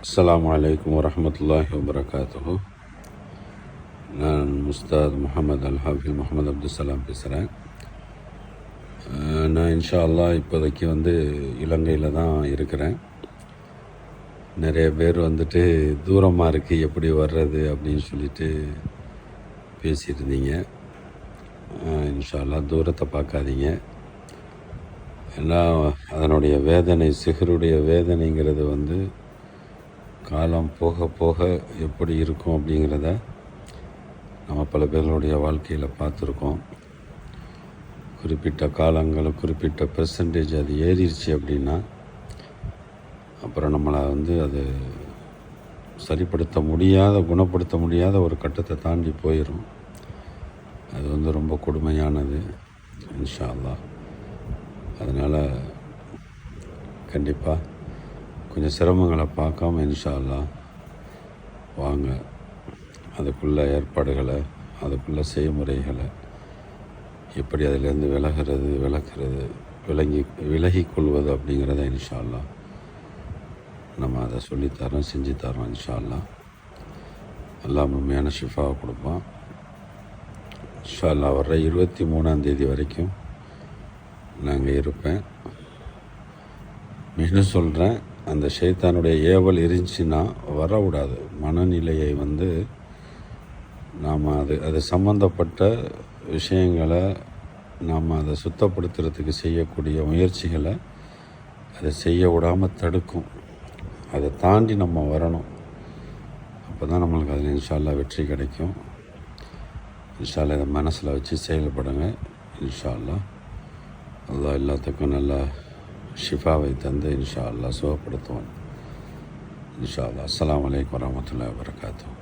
அஸ்ஸலாமு அலைக்கும் வரஹ்மத்துல்லாஹி வபரகாத்துஹு. நான் முஸ்தாத் முஹம்மது அல்-ஹாஃபில் முஹம்மது அப்துல்சலாம் பேசுகிறேன். நான் இன்ஷா அல்லாஹ் இப்போதைக்கு இலங்கையில் தான் இருக்கிறேன். நிறைய பேர் தூரமாக இருக்குது, எப்படி வர்றது அப்படின்னு சொல்லிட்டு பேசியிருந்தீங்க. இன்ஷா அல்லாஹ் தூரத்தை பார்க்காதீங்க. ஏன்னா அதனுடைய வேதனை, சிஹருடைய வேதனைங்கிறது காலம் போக போக எப்படி இருக்கும் அப்படிங்கிறத நம்ம பல பேர்களுடைய வாழ்க்கையில் பார்த்துருக்கோம். குறிப்பிட்ட காலங்கள், குறிப்பிட்ட பெர்சன்டேஜ் அது ஏறிடுச்சு அப்படின்னா அப்புறம் நம்மளை அது சரிப்படுத்த முடியாத, குணப்படுத்த முடியாத ஒரு கட்டத்தை தாண்டி போயிடும். அது ரொம்ப கொடுமையானது இன்ஷா அல்லாஹ். அதனால் கண்டிப்பாக கொஞ்சம் சிரமங்களை பார்க்காம இன்ஷா அல்லாஹ் வாங்க. அதுக்குள்ள ஏற்பாடுகளை, அதுக்குள்ள செய்முறைகளை, எப்படி அதிலேருந்து விலகிறது, விலகிக் கொள்வது அப்படிங்கிறத இன்ஷா அல்லாஹ் நம்ம அதை சொல்லித்தரோம், செஞ்சு தரோம் இன்ஷா அல்லாஹ். அல்லாஹ் முழுமையான ஷிஃபாவை கொடுப்பான் இன்ஷா அல்லாஹ். வர்ற 23ஆம் வரைக்கும் நாங்கள் இருப்பேன். மீண்டும் சொல்கிறேன், அந்த ஷைத்தானுடைய ஏவல் இருந்துச்சுன்னா வரக்கூடாது. மனநிலையை நாம் அது சம்பந்தப்பட்ட விஷயங்களை நாம் அதை சுத்தப்படுத்துறதுக்கு செய்யக்கூடிய முயற்சிகளை அதை செய்ய விடாமல் தடுக்கும். அதை தாண்டி நம்ம வரணும். அப்போ தான் நம்மளுக்கு அதில் இன்ஷா அல்லாஹ் வெற்றி கிடைக்கும். இன்ஷா அல்லாஹ் இதை மனசில் வச்சு செயல்படுங்க இன்ஷா அல்லாஹ். அல்லாஹ் எல்லாத்துக்கும் நல்லா ஷிஃபாவை தந்து இன்ஷா அல்லாஹ் சுகப்படுத்துவான் இன்ஷா அல்லாஹ். அஸ்ஸலாமு அலைக்கும் வரஹ்மத்துல்லாஹி வபரகாத்துஹு.